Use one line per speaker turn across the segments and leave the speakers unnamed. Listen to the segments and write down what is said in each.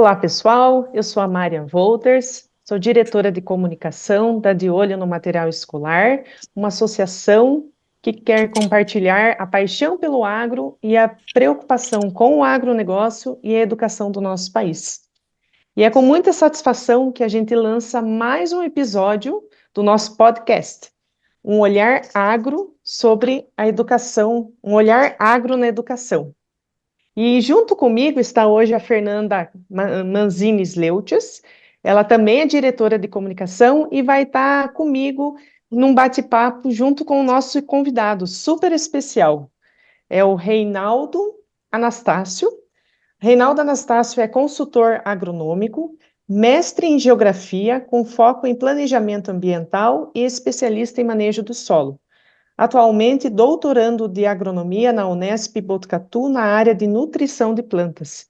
Olá, pessoal. Eu sou a Marian Wolters, sou diretora de comunicação da De Olho no Material Escolar, uma associação que quer compartilhar a paixão pelo agro e a preocupação com o agronegócio e a educação do nosso país. E é com muita satisfação que a gente lança mais um episódio do nosso podcast, Um Olhar Agro sobre a Educação, Um Olhar Agro na Educação. E junto comigo está hoje a Fernanda Manzines Leutjes. Ela também é diretora de comunicação e vai estar comigo num bate-papo junto com o nosso convidado super especial. É o Reinaldo Anastácio. Reinaldo Anastácio é consultor agronômico, mestre em geografia, com foco em planejamento ambiental e especialista em manejo do solo. Atualmente doutorando de agronomia na Unesp Botucatu, na área de nutrição de plantas.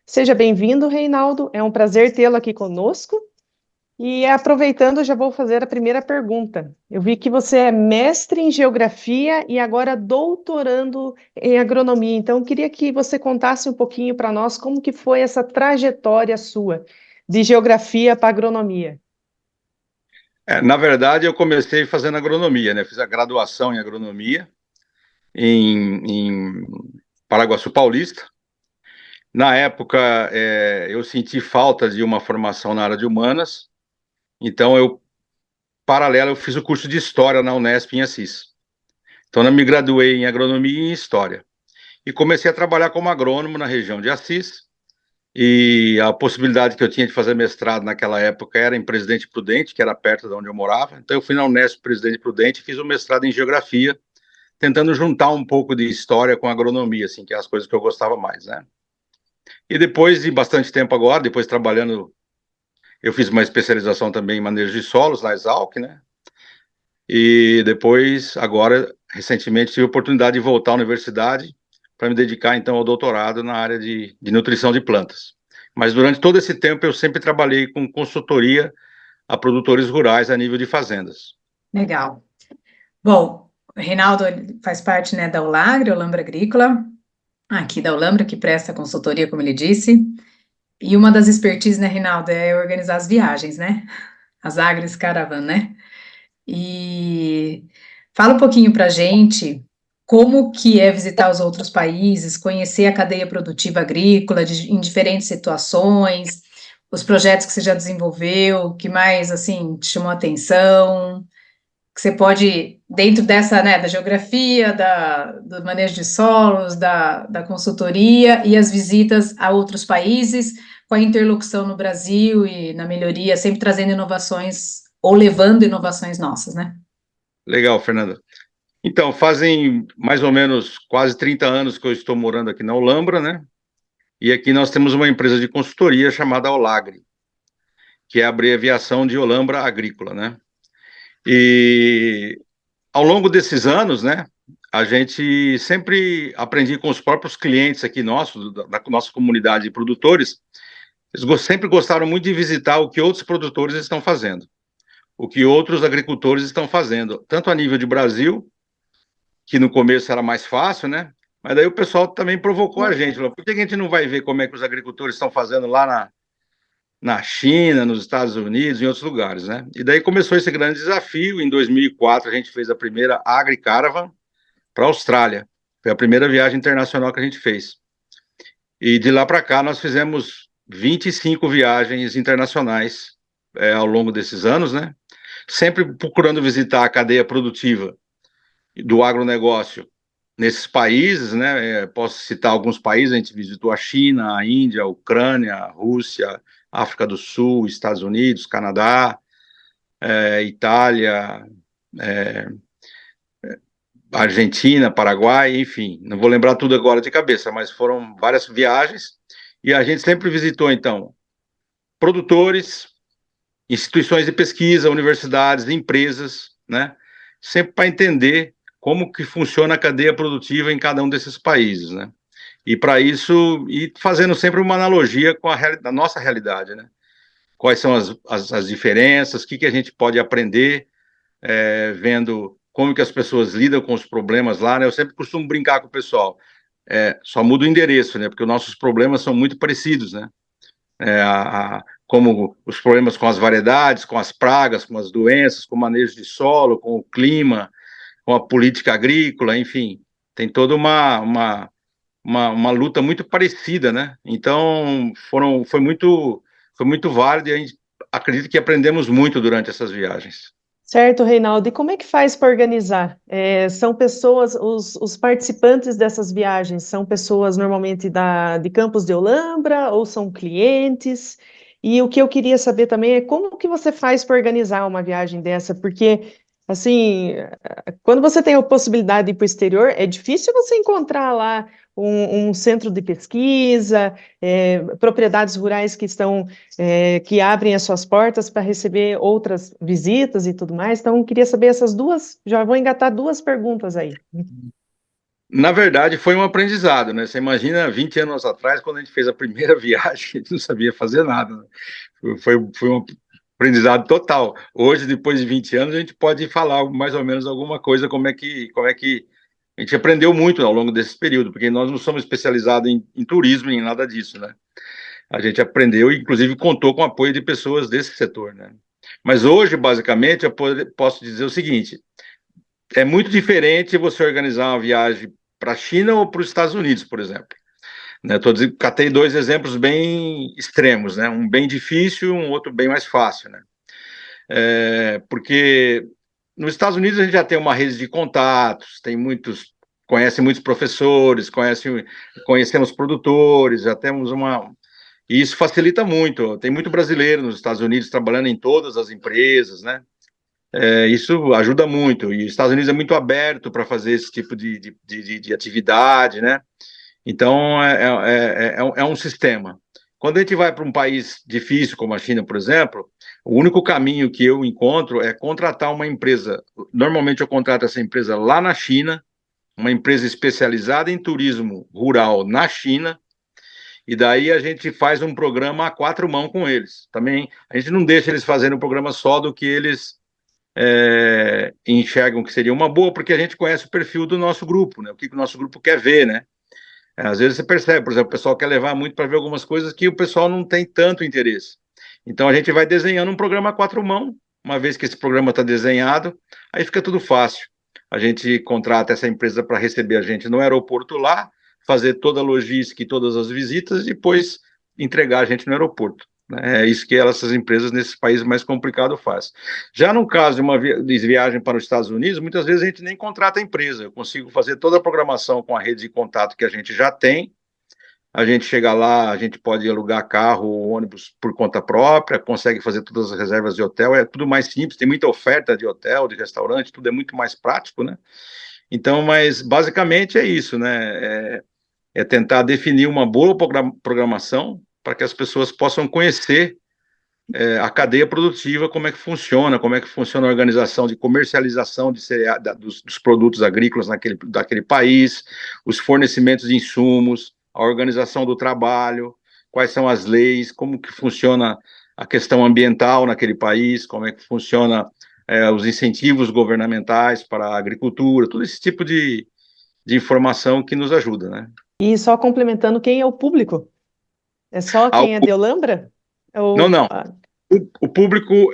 Seja bem-vindo, Reinaldo. É um prazer tê-lo aqui conosco. E aproveitando, já vou fazer a primeira pergunta. Eu vi que você é mestre em geografia e agora doutorando em agronomia. Então, queria que você contasse um pouquinho para nós como que foi essa trajetória sua de geografia para agronomia.
Na verdade, eu comecei fazendo agronomia, né? Fiz a graduação em agronomia em Paraguaçu Paulista. Na época, eu senti falta de uma formação na área de humanas, então paralelo, eu fiz o curso de História na Unesp em Assis. Então, eu me graduei em agronomia e em História. E comecei a trabalhar como agrônomo na região de Assis, e a possibilidade que eu tinha de fazer mestrado naquela época era em Presidente Prudente, que era perto de onde eu morava. Então eu fui na Unesp Presidente Prudente e fiz o mestrado em Geografia, tentando juntar um pouco de história com agronomia, assim, que é as coisas que eu gostava mais, né? E depois de bastante tempo agora, depois trabalhando, eu fiz uma especialização também em manejo de solos na Exalc, né? E depois, agora, recentemente, tive a oportunidade de voltar à universidade para me dedicar, então, ao doutorado na área de nutrição de plantas. Mas durante todo esse tempo eu sempre trabalhei com consultoria a produtores rurais a nível de fazendas.
Legal. Bom, o Reinaldo faz parte, né, da Ulagre, Olambra Agrícola, aqui da Olambra, que presta consultoria, como ele disse. E uma das expertises, né, Reinaldo, é organizar as viagens, né? As Agris Caravan, né? E fala um pouquinho pra gente como que é visitar os outros países, conhecer a cadeia produtiva agrícola em diferentes situações, os projetos que você já desenvolveu, que mais, assim, te chamou a atenção, que você pode, dentro dessa, né, da geografia, do manejo de solos, da consultoria e as visitas a outros países, com a interlocução no Brasil e na melhoria, sempre trazendo inovações ou levando inovações nossas, né?
Legal, Fernanda. Então, fazem mais ou menos quase 30 anos que eu estou morando aqui na Olambra, né? E aqui nós temos uma empresa de consultoria chamada Olagre, que é a abreviação de Olambra Agrícola, né? E ao longo desses anos, né, a gente sempre aprendi com os próprios clientes aqui nossos, da nossa comunidade de produtores, eles sempre gostaram muito de visitar o que outros produtores estão fazendo, o que outros agricultores estão fazendo, tanto a nível de Brasil, que no começo era mais fácil, né, mas daí o pessoal também provocou a gente, falou, por que a gente não vai ver como é que os agricultores estão fazendo lá na China, nos Estados Unidos, em outros lugares, né? E daí começou esse grande desafio. Em 2004, a gente fez a primeira Agri-Caravan para a Austrália. Foi a primeira viagem internacional que a gente fez. E de lá para cá, nós fizemos 25 viagens internacionais ao longo desses anos, né? Sempre procurando visitar a cadeia produtiva do agronegócio nesses países, né? Posso citar alguns países, a gente visitou a China, a Índia, a Ucrânia, a Rússia, África do Sul, Estados Unidos, Canadá, Itália, Argentina, Paraguai, enfim, não vou lembrar tudo agora de cabeça, mas foram várias viagens, e a gente sempre visitou, então, produtores, instituições de pesquisa, universidades, empresas, né, sempre para entender como que funciona a cadeia produtiva em cada um desses países, né, e para isso, e fazendo sempre uma analogia com a nossa realidade, né, quais são as diferenças, o que a gente pode aprender, vendo como que as pessoas lidam com os problemas lá, né? Eu sempre costumo brincar com o pessoal, só muda o endereço, né? Porque os nossos problemas são muito parecidos, né? como os problemas com as variedades, com as pragas, com as doenças, com o manejo de solo, com o clima, com a política agrícola, enfim, tem toda uma luta muito parecida, né? Então, foi muito válido e a gente acredita que aprendemos muito durante essas viagens.
Certo, Reinaldo. E como é que faz para organizar? São pessoas, os participantes dessas viagens são pessoas normalmente de Campos de Olambra ou são clientes? E o que eu queria saber também é como que você faz para organizar uma viagem dessa? Porque, assim, quando você tem a possibilidade de ir para o exterior, é difícil você encontrar lá um centro de pesquisa, propriedades rurais que abrem as suas portas para receber outras visitas e tudo mais. Então, eu queria saber já vou engatar duas perguntas aí.
Na verdade, foi um aprendizado, né? Você imagina 20 anos atrás, quando a gente fez a primeira viagem, a gente não sabia fazer nada, né? Foi um aprendizado total. Hoje, depois de 20 anos, a gente pode falar mais ou menos alguma coisa, como é que a gente aprendeu muito ao longo desse período, porque nós não somos especializados em turismo, em nada disso, né? A gente aprendeu e, inclusive, contou com o apoio de pessoas desse setor, né? Mas hoje, basicamente, eu posso dizer o seguinte: é muito diferente você organizar uma viagem para a China ou para os Estados Unidos, por exemplo. Né? Catei dois exemplos bem extremos, né? Um bem difícil, um outro bem mais fácil, né? Porque nos Estados Unidos a gente já tem uma rede de contatos, conhece muitos professores, conhecemos produtores, já temos e isso facilita muito. Tem muito brasileiro nos Estados Unidos trabalhando em todas as empresas, né? Isso ajuda muito. E os Estados Unidos é muito aberto para fazer esse tipo de atividade, né? Então, é um sistema. Quando a gente vai para um país difícil, como a China, por exemplo, o único caminho que eu encontro é contratar uma empresa. Normalmente, eu contrato essa empresa lá na China, uma empresa especializada em turismo rural na China, e daí a gente faz um programa a quatro mãos com eles. Também, a gente não deixa eles fazerem um programa só do que eles enxergam que seria uma boa, porque a gente conhece o perfil do nosso grupo, né? O que o nosso grupo quer ver, né? Às vezes você percebe, por exemplo, o pessoal quer levar muito para ver algumas coisas que o pessoal não tem tanto interesse. Então a gente vai desenhando um programa a quatro mãos, uma vez que esse programa está desenhado, aí fica tudo fácil. A gente contrata essa empresa para receber a gente no aeroporto lá, fazer toda a logística e todas as visitas, e depois entregar a gente no aeroporto. É isso que essas empresas nesses países mais complicados fazem. Já no caso de uma viagem para os Estados Unidos, muitas vezes a gente nem contrata a empresa. Eu consigo fazer toda a programação com a rede de contato que a gente já tem. A gente chega lá, a gente pode alugar carro ou ônibus por conta própria, consegue fazer todas as reservas de hotel, é tudo mais simples, tem muita oferta de hotel, de restaurante, tudo é muito mais prático, né? Então, mas basicamente é isso, né? É tentar definir uma boa programação para que as pessoas possam conhecer a cadeia produtiva, como é que funciona a organização de comercialização dos produtos agrícolas daquele país, os fornecimentos de insumos, a organização do trabalho, quais são as leis, como que funciona a questão ambiental naquele país, como é que funciona os incentivos governamentais para a agricultura, todo esse tipo de informação que nos ajuda, né?
E só complementando, quem é o público? É só quem é de Olambra?
Não. O público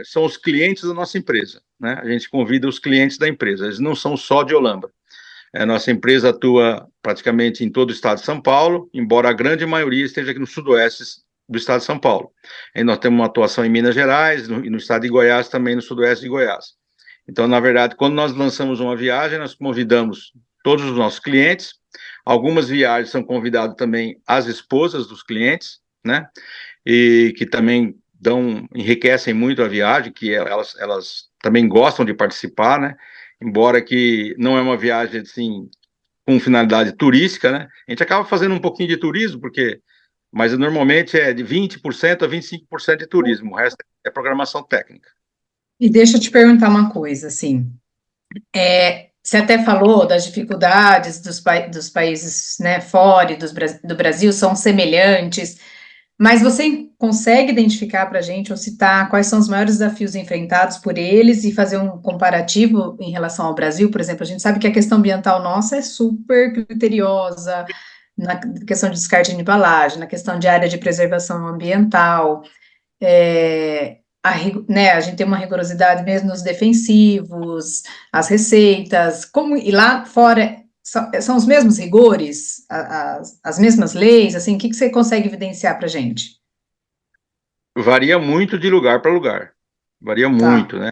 são os clientes da nossa empresa, né? A gente convida os clientes da empresa, eles não são só de Olambra. A nossa empresa atua praticamente em todo o estado de São Paulo, embora a grande maioria esteja aqui no sudoeste do estado de São Paulo. E nós temos uma atuação em Minas Gerais e no estado de Goiás, também no sudoeste de Goiás. Então, na verdade, quando nós lançamos uma viagem, nós convidamos todos os nossos clientes. Algumas viagens são convidadas também as esposas dos clientes, né? E que também enriquecem muito a viagem, que elas também gostam de participar, né? Embora que não é uma viagem assim com finalidade turística, né? A gente acaba fazendo um pouquinho de turismo, mas normalmente é de 20% a 25% de turismo, o resto é programação técnica.
E deixa eu te perguntar uma coisa, assim, você até falou das dificuldades dos países, né, fora do Brasil, são semelhantes, mas você consegue identificar para a gente ou citar quais são os maiores desafios enfrentados por eles e fazer um comparativo em relação ao Brasil? Por exemplo, a gente sabe que a questão ambiental nossa é super criteriosa, na questão de descarte de embalagem, na questão de área de preservação ambiental, né, a gente tem uma rigorosidade mesmo nos defensivos, as receitas, e lá fora são os mesmos rigores, as mesmas leis, assim, o que você consegue evidenciar para a gente?
Varia muito de lugar para lugar, varia
Tá.
muito, né?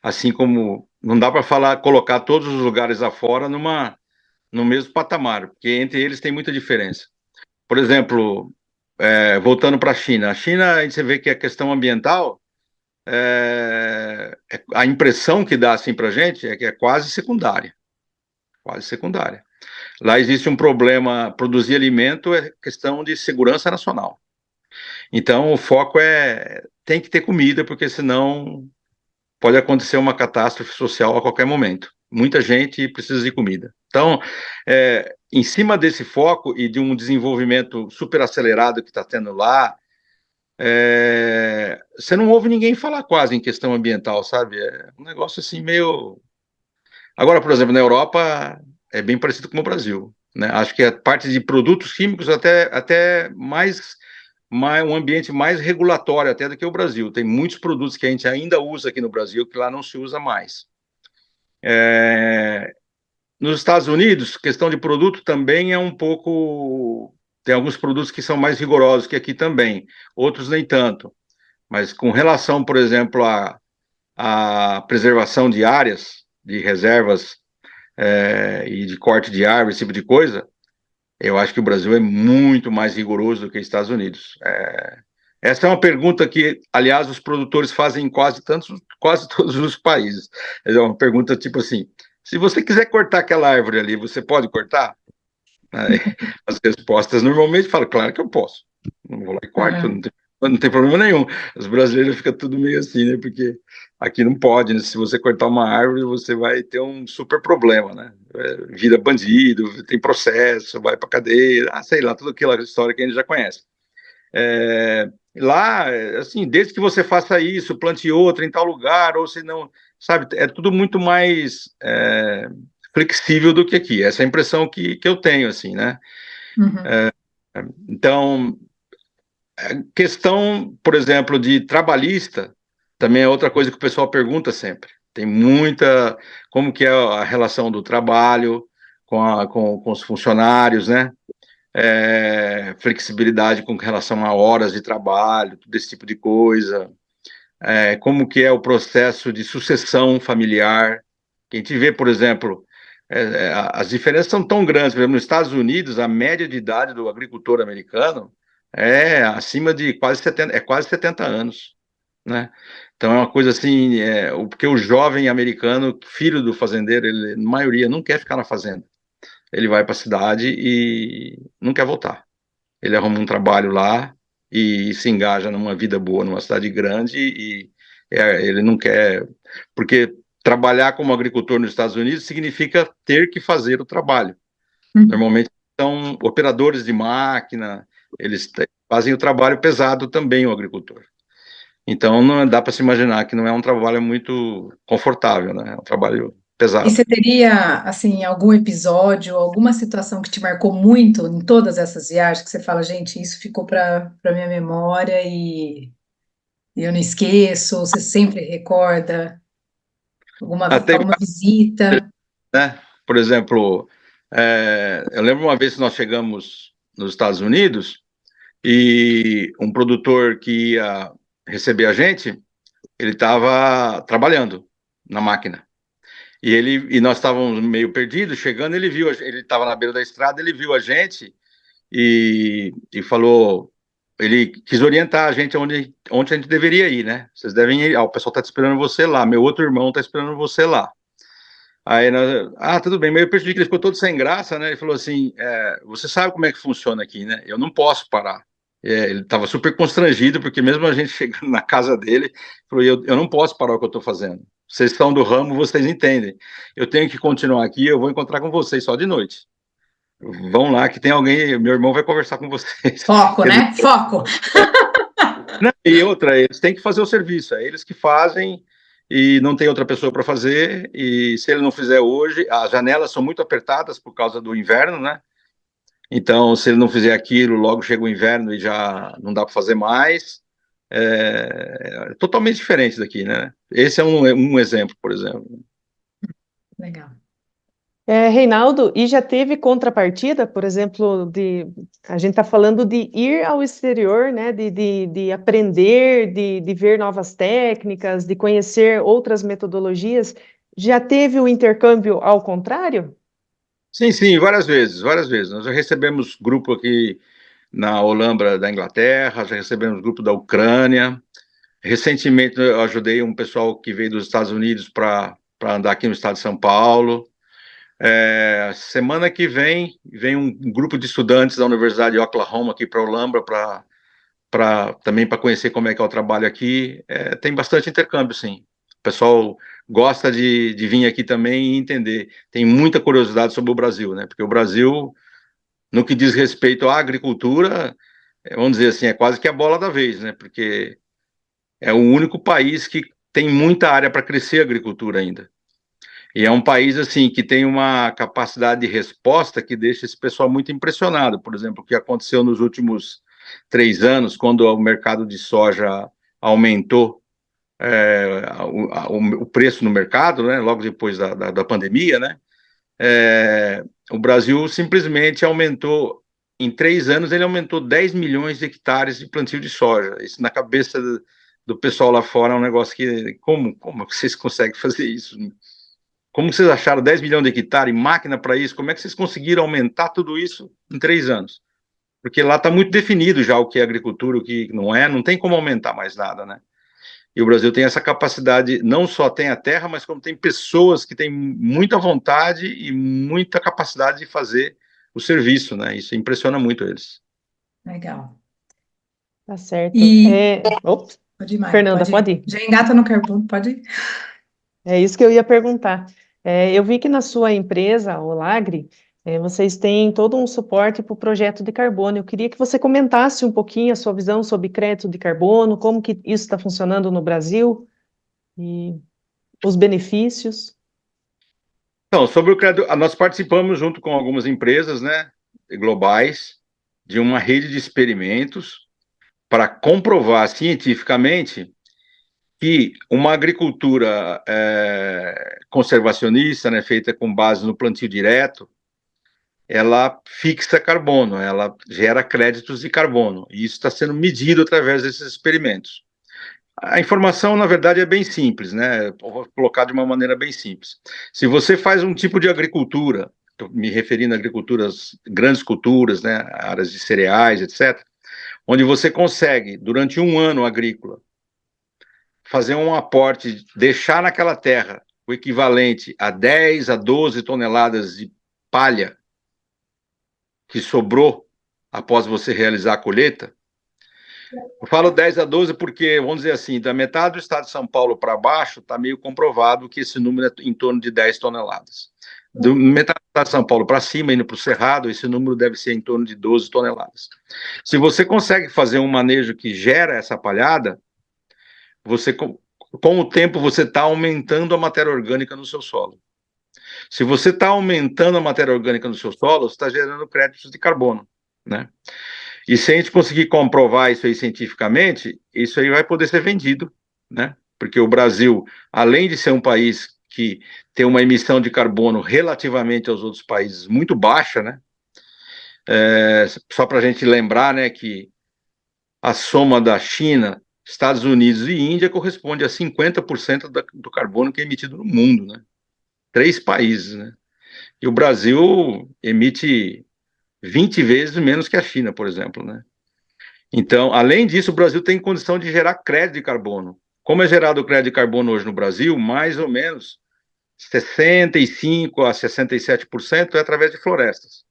Assim como não dá para colocar todos os lugares afora no mesmo patamar, porque entre eles tem muita diferença. Por exemplo, voltando para a China, a gente vê que a questão ambiental, a impressão que dá assim para a gente é que é quase secundária, quase secundária. Lá existe um problema, produzir alimento é questão de segurança nacional. Então, o foco tem que ter comida, porque senão pode acontecer uma catástrofe social a qualquer momento. Muita gente precisa de comida. Então, em cima desse foco e de um desenvolvimento super acelerado que está tendo lá, você não ouve ninguém falar quase em questão ambiental, sabe? É um negócio assim meio... Agora, por exemplo, na Europa é bem parecido com o Brasil, né? Acho que a parte de produtos químicos até um ambiente mais regulatório até do que o Brasil. Tem muitos produtos que a gente ainda usa aqui no Brasil que lá não se usa mais. Nos Estados Unidos, questão de produto também é um pouco... Tem alguns produtos que são mais rigorosos que aqui também, outros nem tanto. Mas com relação, por exemplo, à preservação de áreas, de reservas e de corte de árvore, esse tipo de coisa, eu acho que o Brasil é muito mais rigoroso do que os Estados Unidos. Essa é uma pergunta que, aliás, os produtores fazem em quase todos os países. É uma pergunta tipo assim: se você quiser cortar aquela árvore ali, você pode cortar? Aí, as respostas normalmente falam: claro que eu posso. Não vou lá e corto,
Uhum.
não tem problema nenhum. Os brasileiros ficam tudo meio assim, né? Porque aqui não pode, né? Se você cortar uma árvore, você vai ter um super problema, né? Vira bandido, tem processo, vai para cadeia, sei lá, toda aquela história que a gente já conhece. Lá, assim, desde que você faça isso, plante outra em tal lugar, ou se não, sabe, é tudo muito mais flexível do que aqui. Essa é a impressão que eu tenho, assim, né?
Uhum.
Então, questão, por exemplo, de trabalhista, também é outra coisa que o pessoal pergunta sempre. Tem muita, como que é a relação do trabalho com os funcionários, né? Flexibilidade com relação a horas de trabalho, tudo esse tipo de coisa. Como que é o processo de sucessão familiar. Que a gente vê, por exemplo, as diferenças são tão grandes. Por exemplo, nos Estados Unidos, a média de idade do agricultor americano é acima de quase 70 anos, né? Então é uma coisa assim, porque o jovem americano, filho do fazendeiro, ele, na maioria, não quer ficar na fazenda. Ele vai para a cidade e não quer voltar. Ele arruma um trabalho lá e se engaja numa vida boa, numa cidade grande e ele não quer, porque trabalhar como agricultor nos Estados Unidos significa ter que fazer o trabalho.
Uhum.
Normalmente são operadores de máquina, eles fazem o trabalho pesado também, o agricultor. Então não dá para se imaginar que não é um trabalho muito confortável, né? É um trabalho
E
pesado.
você teria, assim, algum episódio, alguma situação que te marcou muito em todas essas viagens, que você fala, gente, isso ficou para minha memória e eu não esqueço, você sempre recorda
Até,
alguma visita?
né? Por exemplo, eu lembro uma vez que nós chegamos nos Estados Unidos e um produtor que ia receber a gente, ele estava trabalhando na máquina. E nós estávamos meio perdidos, chegando, ele estava na beira da estrada, ele viu a gente e falou, ele quis orientar a gente onde a gente deveria ir, né? Vocês devem ir, o pessoal está esperando você lá, meu outro irmão está esperando você lá. Aí nós, tudo bem, mas eu percebi que ele ficou todo sem graça, né? Ele falou assim: você sabe como é que funciona aqui, né? Eu não posso parar. Ele estava super constrangido, porque mesmo a gente chegando na casa dele, ele falou: eu não posso parar o que eu estou fazendo. Vocês estão do ramo, vocês entendem. Eu tenho que continuar aqui, eu vou encontrar com vocês só de noite. Vão lá que tem alguém, meu irmão vai conversar com vocês.
Foco,
Quer dizer,
né? Foco.
e outra, eles têm que fazer o serviço, é eles que fazem e não tem outra pessoa para fazer. E se ele não fizer hoje, as janelas são muito apertadas por causa do inverno, né? Então, se ele não fizer aquilo, logo chega o inverno e já não dá para fazer mais. É totalmente diferente daqui, né? Esse é um exemplo, por exemplo.
Legal.
Reinaldo, e já teve contrapartida, por exemplo, a gente está falando de ir ao exterior, né, de aprender, de ver novas técnicas, de conhecer outras metodologias. Já teve o intercâmbio ao contrário?
Sim, sim, várias vezes, várias vezes. Nós já recebemos grupo aqui na Alhambra da Inglaterra, já recebemos grupo da Ucrânia. Recentemente eu ajudei um pessoal que veio dos Estados Unidos para andar aqui no estado de São Paulo. Semana que vem um grupo de estudantes da Universidade de Oklahoma aqui para Alhambra também para conhecer como é que é o trabalho aqui. Tem bastante intercâmbio, sim. O pessoal gosta de vir aqui também e entender. Tem muita curiosidade sobre o Brasil, né? Porque o Brasil, no que diz respeito à agricultura, vamos dizer assim, é quase que a bola da vez, né? Porque é o único país que tem muita área para crescer a agricultura ainda. E é um país assim que tem uma capacidade de resposta que deixa esse pessoal muito impressionado. Por exemplo, o que aconteceu nos últimos 3 anos, quando o mercado de soja aumentou o preço no mercado, né, logo depois da pandemia, né, o Brasil simplesmente aumentou, em 3 anos, ele aumentou 10 milhões de hectares de plantio de soja. Isso na cabeça do pessoal lá fora é um negócio que, como vocês conseguem fazer isso? Como vocês acharam 10 milhões de hectares, máquina para isso? Como é que vocês conseguiram aumentar tudo isso em 3 anos? Porque lá está muito definido já o que é agricultura, o que não é, não tem como aumentar mais nada, né? E o Brasil tem essa capacidade, não só tem a terra, mas como tem pessoas que têm muita vontade e muita capacidade de fazer o serviço, né? Isso impressiona muito eles.
Legal.
Tá certo.
E
Ops,
pode ir, Mari,
Fernanda,
pode
pode
ir.
ir.
Já engata no carbono, pode ir.
É isso que eu ia perguntar. Eu vi que na sua empresa, o Lagri, vocês têm todo um suporte para o projeto de carbono. Eu queria que você comentasse um pouquinho a sua visão sobre crédito de carbono, como que isso está funcionando no Brasil e os benefícios.
Então, sobre o crédito, nós participamos junto com algumas empresas, né, globais, de uma rede de experimentos para comprovar cientificamente que uma agricultura conservacionista, né, feita com base no plantio direto, ela fixa carbono, ela gera créditos de carbono, e isso está sendo medido através desses experimentos. A informação, na verdade, é bem simples, né? Vou colocar de uma maneira bem simples. Se você faz um tipo de agricultura, me referindo a agriculturas, grandes culturas, né, áreas de cereais, etc., onde você consegue, durante um ano agrícola, fazer um aporte, deixar naquela terra o equivalente a 10 a 12 toneladas de palha que sobrou após você realizar a colheita. Eu falo 10 a 12 porque, vamos dizer assim, da metade do estado de São Paulo para baixo, está meio comprovado que esse número é em torno de 10 toneladas. Do metade do estado de São Paulo para cima, indo para o Cerrado, esse número deve ser em torno de 12 toneladas. Se você consegue fazer um manejo que gera essa palhada, você, com o tempo, você está aumentando a matéria orgânica no seu solo. Se você está aumentando a matéria orgânica no seu solo, você está gerando créditos de carbono, né? E se a gente conseguir comprovar isso aí cientificamente, isso aí vai poder ser vendido, né? Porque o Brasil, além de ser um país que tem uma emissão de carbono relativamente aos outros países muito baixa, né? Só para a gente lembrar, né, que a soma da China, Estados Unidos e Índia corresponde a 50% do carbono que é emitido no mundo, né? 3 países, né? E o Brasil emite 20 vezes menos que a China, por exemplo, né? Então, além disso, o Brasil tem condição de gerar crédito de carbono. Como é gerado o crédito de carbono hoje no Brasil, mais ou menos 65 a 67% é através de florestas.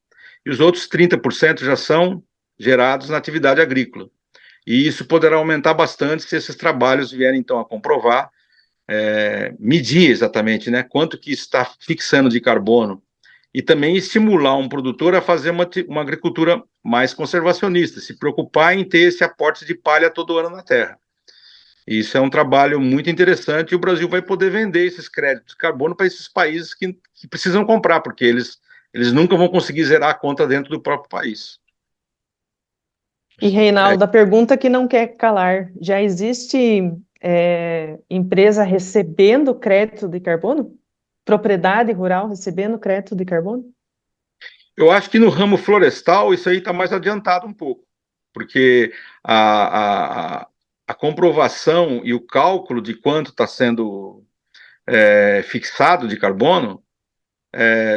E os outros 30% já são gerados na atividade agrícola. E isso poderá aumentar bastante se esses trabalhos vierem, então, a comprovar, medir exatamente, né, quanto que está fixando de carbono e também estimular um produtor a fazer uma agricultura mais conservacionista, se preocupar em ter esse aporte de palha todo ano na terra. Isso é um trabalho muito interessante e o Brasil vai poder vender esses créditos de carbono para esses países que precisam comprar, porque eles eles nunca vão conseguir zerar a conta dentro do próprio país.
E, Reinaldo, a pergunta que não quer calar: já existe empresa recebendo crédito de carbono? Propriedade rural recebendo crédito de carbono?
Eu acho que no ramo florestal isso aí está mais adiantado um pouco, porque a comprovação e o cálculo de quanto está sendo fixado de carbono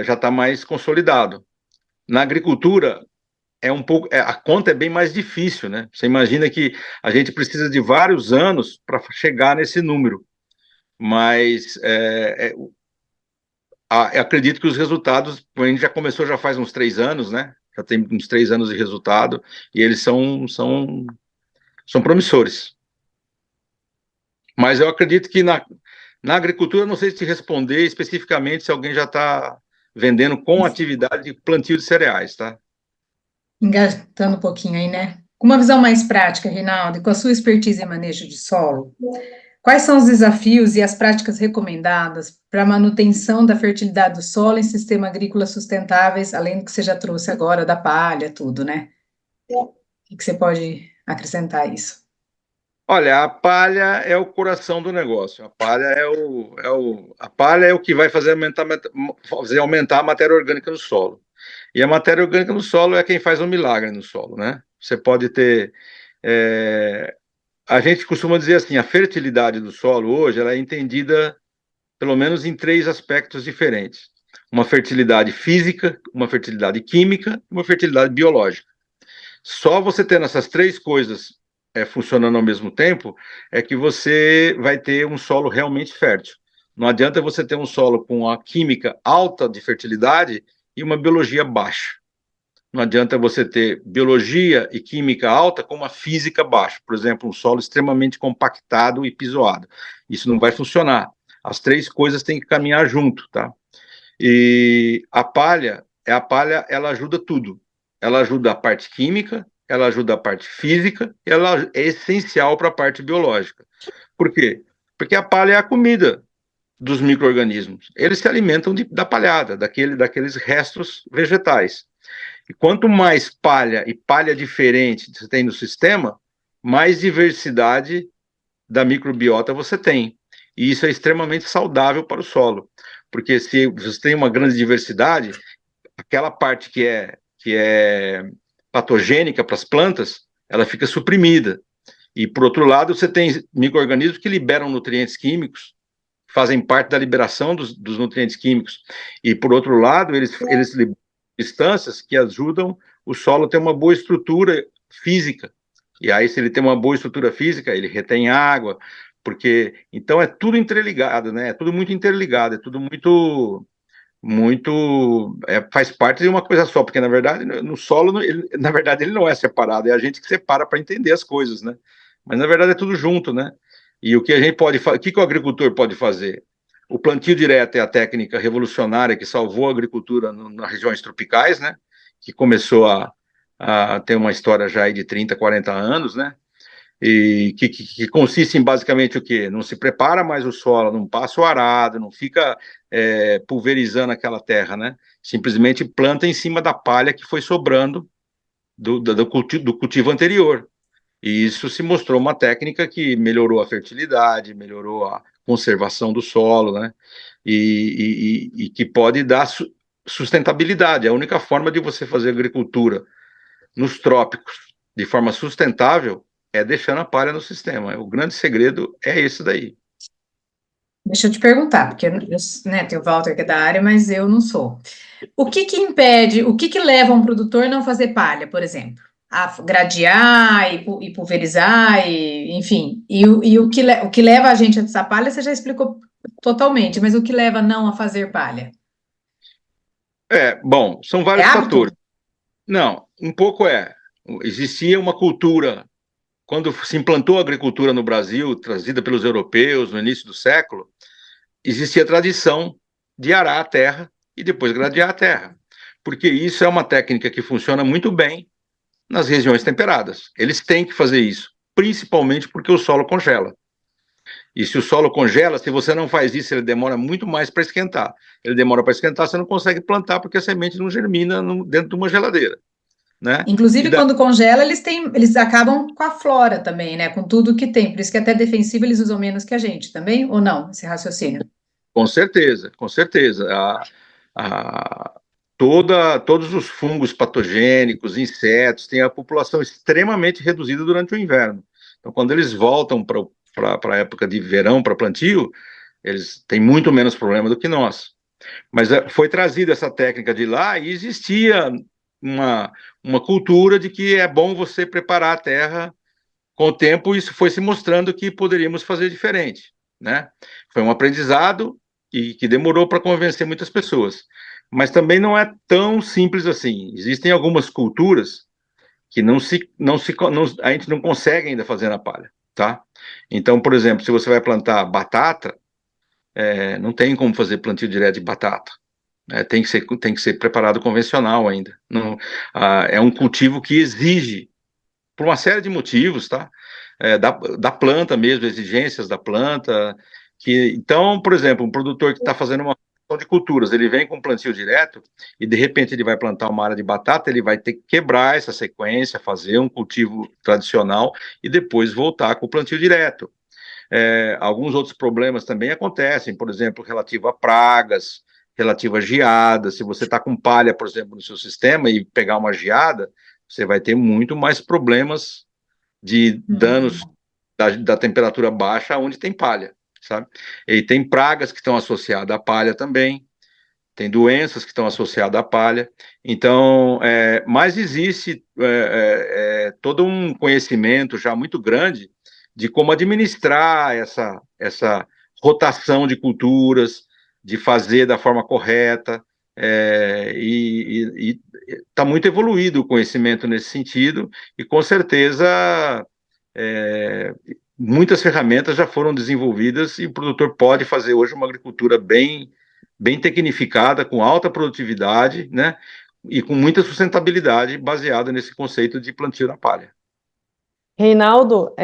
já está mais consolidado. Na agricultura, um pouco, a conta é bem mais difícil, né? Você imagina que a gente precisa de vários anos para chegar nesse número, mas eu acredito que os resultados, a gente já começou já faz uns 3 anos, né? Já tem uns 3 anos de resultado, e eles são promissores. Mas eu acredito que na agricultura, não sei se te responder especificamente se alguém já está vendendo com atividade de plantio de cereais, tá?
Engatando um pouquinho aí, né? Com uma visão mais prática, Reinaldo, e com a sua expertise em manejo de solo, quais são os desafios e as práticas recomendadas para a manutenção da fertilidade do solo em sistemas agrícolas sustentáveis, além do que você já trouxe agora da palha, tudo, né? O que você pode acrescentar a isso?
Olha, a palha é o coração do negócio. A palha a palha é o que vai fazer aumentar a matéria orgânica no solo. E a matéria orgânica no solo é quem faz um milagre no solo, né? Você pode ter a gente costuma dizer assim, a fertilidade do solo hoje ela é entendida pelo menos em 3 aspectos diferentes: uma fertilidade física, uma fertilidade química e uma fertilidade biológica. Só você tendo essas 3 coisas funcionando ao mesmo tempo é que você vai ter um solo realmente fértil. Não adianta você ter um solo com a química alta de fertilidade e uma biologia baixa. Não adianta você ter biologia e química alta com uma física baixa. Por exemplo, um solo extremamente compactado e pisoado. Isso não vai funcionar. As 3 coisas têm que caminhar junto, tá? E a palha, ela ajuda tudo. Ela ajuda a parte química, ela ajuda a parte física, ela é essencial para a parte biológica. Por quê? Porque a palha é a comida dos micro-organismos. Eles se alimentam da palhada, daqueles restos vegetais. E quanto mais palha e palha diferente você tem no sistema, mais diversidade da microbiota você tem. E isso é extremamente saudável para o solo. Porque se você tem uma grande diversidade, aquela parte que é patogênica para as plantas, ela fica suprimida. E, por outro lado, você tem micro-organismos que liberam nutrientes químicos, fazem parte da liberação dos nutrientes químicos. E, por outro lado, eles liberam substâncias que ajudam o solo a ter uma boa estrutura física. E aí, se ele tem uma boa estrutura física, ele retém água, porque então é tudo interligado, né? É tudo muito interligado, é tudo muito faz parte de uma coisa só, porque na verdade no solo na verdade ele não é separado, é a gente que separa para entender as coisas, né? Mas na verdade é tudo junto, né? E o que a gente pode fazer, o que o agricultor pode fazer? O plantio direto é a técnica revolucionária que salvou a agricultura nas regiões tropicais, né? Que começou a ter uma história já de 30, 40 anos, né? E que consiste em basicamente o quê? Não se prepara mais o solo, não passa o arado, não fica pulverizando aquela terra, né? Simplesmente planta em cima da palha que foi sobrando do cultivo anterior. E isso se mostrou uma técnica que melhorou a fertilidade, melhorou a conservação do solo, né? E que pode dar sustentabilidade. A única forma de você fazer agricultura nos trópicos de forma sustentável é deixando a palha no sistema. O grande segredo é esse daí.
Deixa eu te perguntar, porque né, tem o Walter que é da área, mas eu não sou. O que que impede, o que que leva um produtor a não fazer palha, por exemplo? A gradear e pulverizar, enfim. E o que leva a gente a essa palha, você já explicou totalmente, mas o que leva não a fazer palha?
Bom, são
É
vários
hábito?
fatores. Não, um pouco existia uma cultura, quando se implantou a agricultura no Brasil, trazida pelos europeus no início do século, existia a tradição de arar a terra e depois gradear a terra, porque isso é uma técnica que funciona muito bem nas regiões temperadas. Eles têm que fazer isso, principalmente porque o solo congela. E se o solo congela, se você não faz isso, ele demora muito mais para esquentar. Ele demora para esquentar, você não consegue plantar porque a semente não germina dentro de uma geladeira, né?
Inclusive, quando congela, eles acabam com a flora também, né? Com tudo que tem. Por isso que até defensivo eles usam menos que a gente também, ou não? Esse raciocínio.
Com certeza, com certeza. Todos os fungos patogênicos, insetos, têm a população extremamente reduzida durante o inverno. Então, quando eles voltam para a época de verão, para plantio, eles têm muito menos problema do que nós. Mas foi trazida essa técnica de lá e existia uma, uma cultura de que é bom você preparar a terra com o tempo. Isso foi se mostrando que poderíamos fazer diferente, né? Foi um aprendizado e que demorou para convencer muitas pessoas. Mas também não é tão simples assim. Existem algumas culturas que a gente não consegue ainda fazer na palha, tá? Então, por exemplo, se você vai plantar batata, não tem como fazer plantio direto de batata. Tem que ser preparado convencional ainda. Não, é um cultivo que exige, por uma série de motivos, tá? Da planta mesmo, exigências da planta. Então, por exemplo, um produtor que está fazendo uma produção de culturas, ele vem com plantio direto e de repente ele vai plantar uma área de batata, ele vai ter que quebrar essa sequência, fazer um cultivo tradicional e depois voltar com o plantio direto. Alguns outros problemas também acontecem, por exemplo, relativo a pragas, relativo a geadas. Se você está com palha, por exemplo, no seu sistema e pegar uma geada, você vai ter muito mais problemas de danos da temperatura baixa onde tem palha, sabe? E tem pragas que estão associadas à palha também, tem doenças que estão associadas à palha. Então, mas existe todo um conhecimento já muito grande de como administrar essa rotação de culturas, de fazer da forma correta, e está muito evoluído o conhecimento nesse sentido, e com certeza muitas ferramentas já foram desenvolvidas e o produtor pode fazer hoje uma agricultura bem tecnificada, com alta produtividade, né? E com muita sustentabilidade baseada nesse conceito de plantio na palha.
Reinaldo,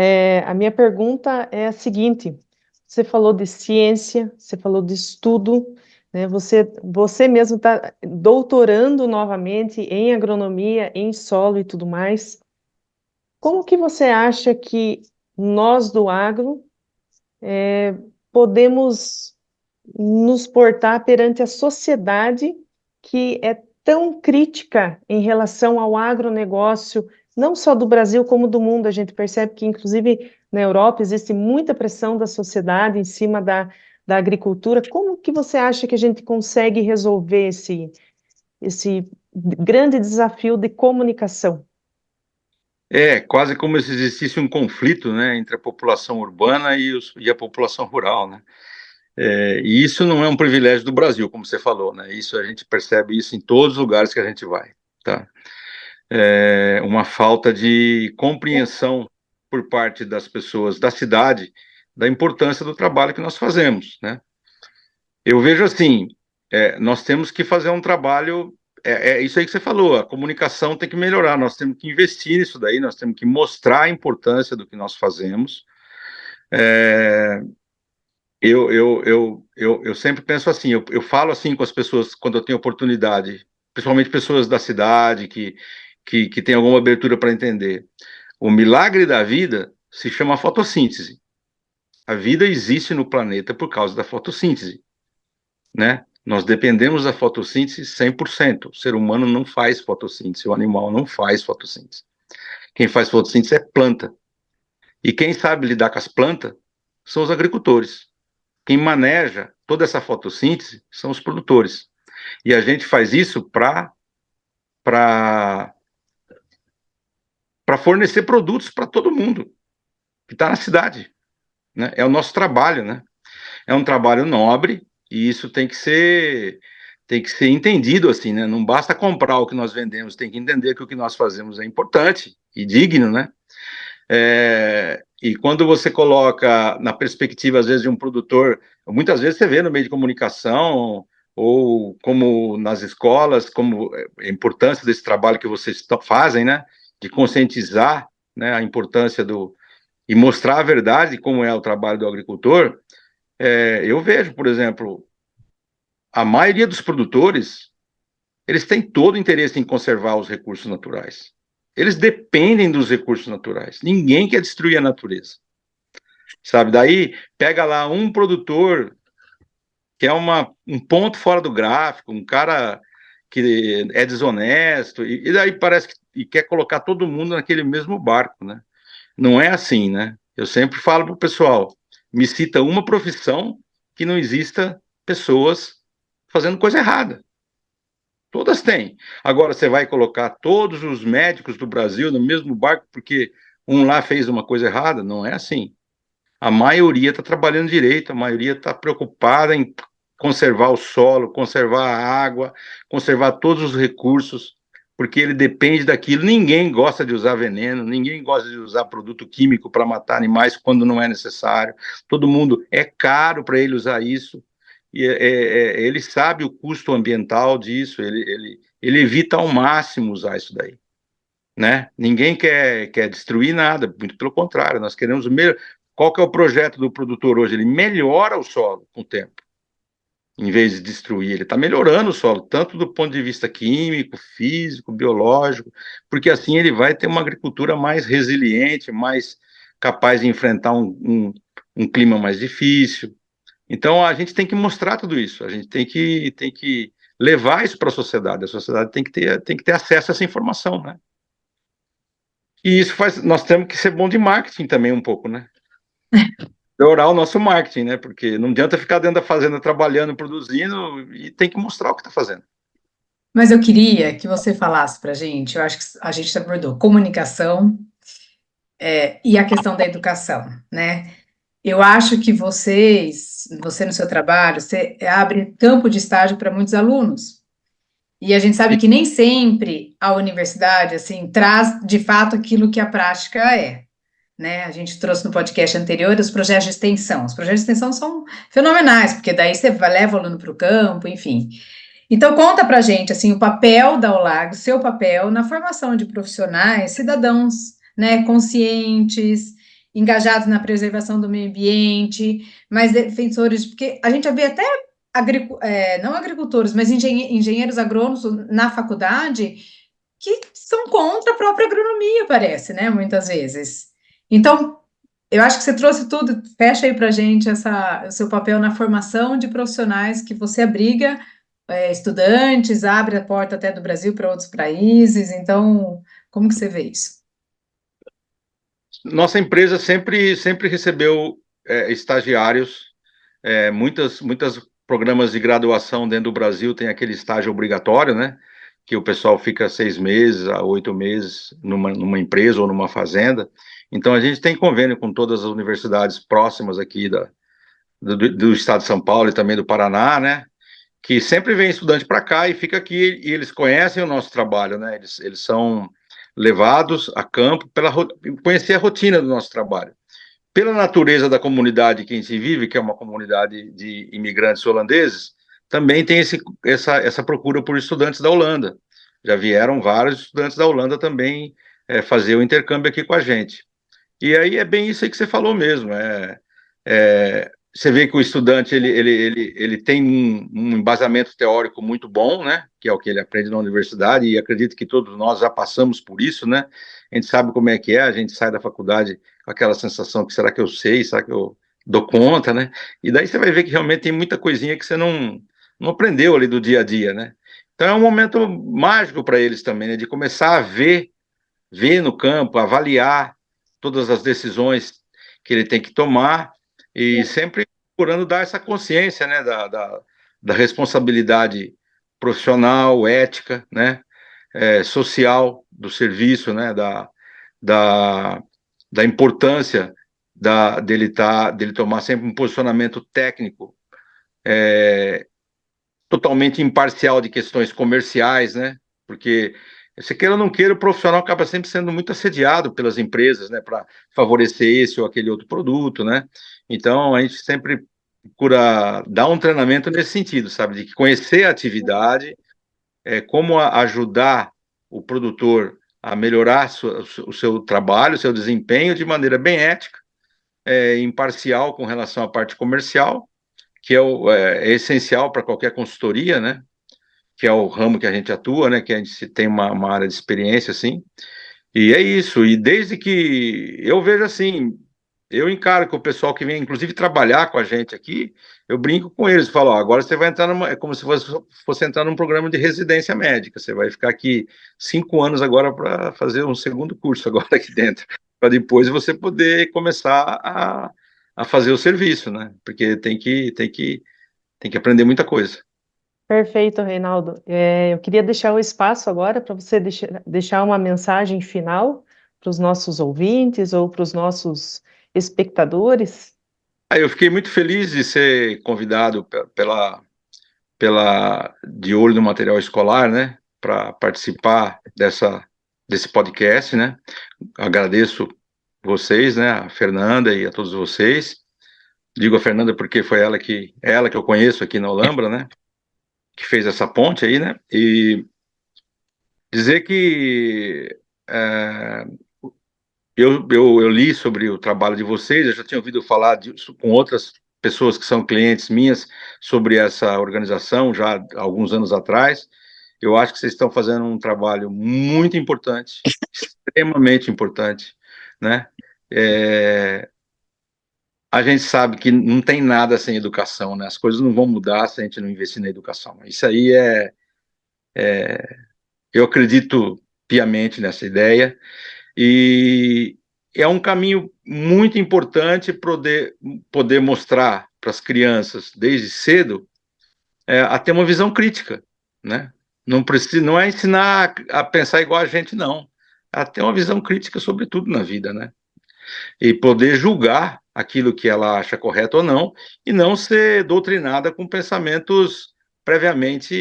a minha pergunta é a seguinte: você falou de ciência, você falou de estudo, né? Você mesmo está doutorando novamente em agronomia, em solo e tudo mais. Como que você acha que nós do agro podemos nos portar perante a sociedade que é tão crítica em relação ao agronegócio, não só do Brasil como do mundo? A gente percebe que, inclusive, na Europa existe muita pressão da sociedade em cima da agricultura. Como que você acha que a gente consegue resolver esse grande desafio de comunicação?
Quase como se existisse um conflito, né, entre a população urbana e a população rural, né? E isso não é um privilégio do Brasil, como você falou, né? Isso a gente percebe isso em todos os lugares que a gente vai, tá? Uma falta de compreensão por parte das pessoas da cidade da importância do trabalho que nós fazemos, né? Eu vejo assim, nós temos que fazer um trabalho, isso aí que você falou, a comunicação tem que melhorar, nós temos que investir nisso daí, nós temos que mostrar a importância do que nós fazemos. É, eu sempre penso assim, eu falo assim com as pessoas quando eu tenho oportunidade, principalmente pessoas da cidade que têm alguma abertura para entender. O milagre da vida se chama fotossíntese. A vida existe no planeta por causa da fotossíntese, né? Nós dependemos da fotossíntese 100%. O ser humano não faz fotossíntese, o animal não faz fotossíntese. Quem faz fotossíntese é planta. E quem sabe lidar com as plantas são os agricultores. Quem maneja toda essa fotossíntese são os produtores. E a gente faz isso para fornecer produtos para todo mundo que está na cidade, né? É o nosso trabalho, né? É um trabalho nobre e isso tem que ser entendido assim, né? Não basta comprar o que nós vendemos, tem que entender que o que nós fazemos é importante e digno, né? E quando você coloca na perspectiva, às vezes, de um produtor, muitas vezes você vê no meio de comunicação ou como nas escolas, como a importância desse trabalho que vocês fazem, né? De conscientizar, né, a importância e mostrar a verdade, como é o trabalho do agricultor, eu vejo, por exemplo, a maioria dos produtores, eles têm todo o interesse em conservar os recursos naturais. Eles dependem dos recursos naturais. Ninguém quer destruir a natureza. Sabe? Daí pega lá um produtor que é um ponto fora do gráfico, um cara que é desonesto, e daí parece que quer colocar todo mundo naquele mesmo barco, né? Não é assim, né? Eu sempre falo para o pessoal, me cita uma profissão que não exista pessoas fazendo coisa errada. Todas têm. Agora, você vai colocar todos os médicos do Brasil no mesmo barco porque um lá fez uma coisa errada? Não é assim. A maioria está trabalhando direito, a maioria está preocupada em conservar o solo, conservar a água, conservar todos os recursos, porque ele depende daquilo. Ninguém gosta de usar veneno, ninguém gosta de usar produto químico para matar animais quando não é necessário. Todo mundo, é caro para ele usar isso, e ele sabe o custo ambiental disso, ele evita ao máximo usar isso daí. Né? Ninguém quer destruir nada, muito pelo contrário, nós queremos qual que é o projeto do produtor hoje? Ele melhora o solo com o tempo, em vez de destruir. Ele está melhorando o solo, tanto do ponto de vista químico, físico, biológico, porque assim ele vai ter uma agricultura mais resiliente, mais capaz de enfrentar um clima mais difícil. Então a gente tem que mostrar tudo isso, a gente tem que levar isso para a sociedade tem que ter acesso a essa informação, né? E isso nós temos que ser bom de marketing também um pouco, né? Melhorar o nosso marketing, né? Porque não adianta ficar dentro da fazenda trabalhando, produzindo, e tem que mostrar o que está fazendo.
Mas eu queria que você falasse para a gente, eu acho que a gente abordou comunicação, e a questão da educação, né? Eu acho que você no seu trabalho, você abre campo de estágio para muitos alunos. E a gente sabe que nem sempre a universidade, assim, traz de fato aquilo que a prática é, né? A gente trouxe no podcast anterior os projetos de extensão. Os projetos de extensão são fenomenais, porque daí você leva o aluno para o campo, enfim. Então, conta pra gente, assim, o papel da OLAG, o seu papel na formação de profissionais, cidadãos, né, conscientes, engajados na preservação do meio ambiente, mais defensores, porque a gente havia até, não agricultores, mas engenheiros agrônomos na faculdade que são contra a própria agronomia, parece, né, muitas vezes. Então, eu acho que você trouxe tudo, fecha aí pra gente o seu papel na formação de profissionais que você abriga estudantes, abre a porta até do Brasil para outros países, então, como que você vê isso?
Nossa empresa sempre recebeu estagiários, muitos programas de graduação dentro do Brasil tem aquele estágio obrigatório, né? Que o pessoal fica 6 meses a 8 meses numa empresa ou numa fazenda. Então, a gente tem convênio com todas as universidades próximas aqui do estado de São Paulo e também do Paraná, né? Que sempre vem estudante para cá e fica aqui, e eles conhecem o nosso trabalho, né? Eles são levados a campo para conhecer a rotina do nosso trabalho. Pela natureza da comunidade que a gente vive, que é uma comunidade de imigrantes holandeses, também tem essa procura por estudantes da Holanda. Já vieram vários estudantes da Holanda também fazer o intercâmbio aqui com a gente. E aí é bem isso aí que você falou mesmo, você vê que o estudante ele tem um embasamento teórico muito bom, né? Que é o que ele aprende na universidade, e acredito que todos nós já passamos por isso, né? A gente sabe como é que é, a gente sai da faculdade com aquela sensação que será que eu sei, será que eu dou conta, né? E daí você vai ver que realmente tem muita coisinha que você não aprendeu ali do dia a dia, né? Então é um momento mágico para eles também, né? De começar a ver no campo, avaliar todas as decisões que ele tem que tomar e sempre procurando dar essa consciência, né, da responsabilidade profissional, ética, né, social do serviço, né, da, da importância dele tomar sempre um posicionamento técnico totalmente imparcial de questões comerciais, né, porque se queira ou não queira, o profissional acaba sempre sendo muito assediado pelas empresas, né, para favorecer esse ou aquele outro produto, né? Então, a gente sempre procura dar um treinamento nesse sentido, sabe? De conhecer a atividade, como ajudar o produtor a melhorar o seu trabalho, o seu desempenho de maneira bem ética, imparcial com relação à parte comercial, que é essencial para qualquer consultoria, né? Que é o ramo que a gente atua, né? Que a gente tem uma área de experiência, assim. E é isso. E desde que eu vejo assim, eu encaro que o pessoal que vem, inclusive, trabalhar com a gente aqui, eu brinco com eles, falo, ó, agora você vai entrar é como se fosse entrar num programa de residência médica. Você vai ficar aqui 5 anos agora para fazer um segundo curso agora aqui dentro, para depois você poder começar a fazer o serviço, né? Porque tem que aprender muita coisa.
Perfeito, Reinaldo. Eu queria deixar o espaço agora para você deixar uma mensagem final para os nossos ouvintes ou para os nossos espectadores.
Eu fiquei muito feliz de ser convidado pela De Olho no Material Escolar, né, para participar desse podcast, né. Agradeço vocês, né, a Fernanda e a todos vocês. Digo a Fernanda porque foi ela que eu conheço aqui na Olambra, né, que fez essa ponte aí, né, e dizer que eu li sobre o trabalho de vocês, eu já tinha ouvido falar disso com outras pessoas que são clientes minhas sobre essa organização já há alguns anos atrás. Eu acho que vocês estão fazendo um trabalho muito importante, extremamente importante, né? A gente sabe que não tem nada sem educação, né? As coisas não vão mudar se a gente não investir na educação. Isso aí eu acredito piamente nessa ideia. E é um caminho muito importante poder mostrar para as crianças, desde cedo, a ter uma visão crítica, né? Não é ensinar a pensar igual a gente, não. A ter uma visão crítica sobre tudo na vida, né? E poder julgar aquilo que ela acha correto ou não, e não ser doutrinada com pensamentos previamente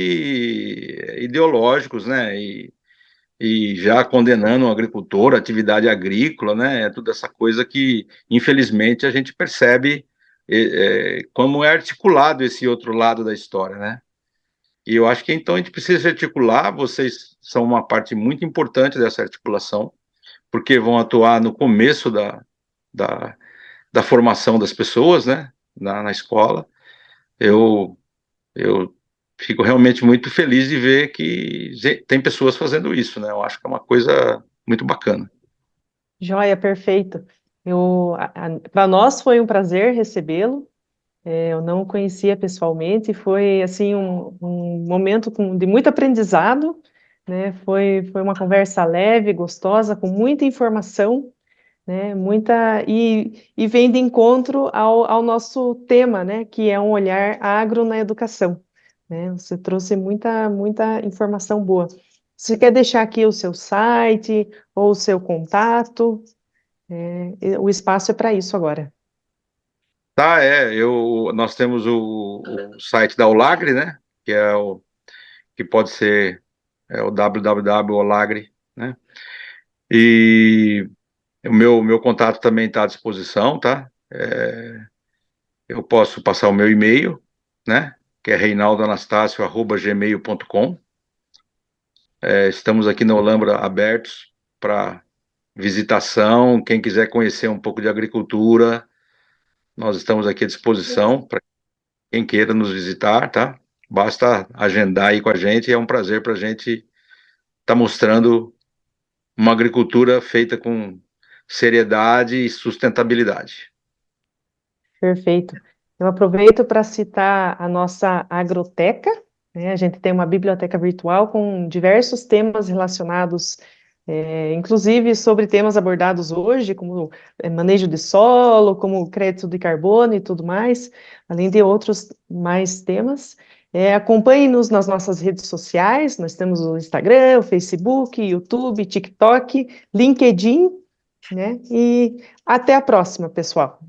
ideológicos, né? E já condenando o agricultor, a atividade agrícola, né? É toda essa coisa que, infelizmente, a gente percebe como é articulado esse outro lado da história, né? E eu acho que então a gente precisa articular, vocês são uma parte muito importante dessa articulação, porque vão atuar no começo da, da formação das pessoas, né? Na escola. Eu, eu fico realmente muito feliz de ver que tem pessoas fazendo isso, né? Eu acho que é uma coisa muito bacana.
Joia, perfeito. Para nós foi um prazer recebê-lo. Eu não o conhecia pessoalmente, foi assim um momento de muito aprendizado, né? Foi uma conversa leve, gostosa, com muita informação, né? E vem de encontro ao nosso tema, né? Que é um olhar agro na educação, né? Você trouxe muita informação boa. Você quer deixar aqui o seu site ou o seu contato? O espaço é para isso agora.
Tá, nós temos o site da Olagre, né? Que pode ser o www.olagre, né? E o meu contato também está à disposição, tá? Eu posso passar o meu e-mail, né? Que é reinaldoanastácio@gmail.com. Estamos aqui na Olambra abertos para visitação. Quem quiser conhecer um pouco de agricultura, nós estamos aqui à disposição para quem queira nos visitar, tá? Basta agendar aí com a gente, é um prazer para a gente estar mostrando uma agricultura feita com seriedade e sustentabilidade.
Perfeito. Eu aproveito para citar a nossa agroteca, né? A gente tem uma biblioteca virtual com diversos temas relacionados, inclusive sobre temas abordados hoje, como manejo de solo, como crédito de carbono e tudo mais, além de outros mais temas. Acompanhe-nos nas nossas redes sociais, nós temos o Instagram, o Facebook, YouTube, TikTok, LinkedIn, né? E até a próxima, pessoal.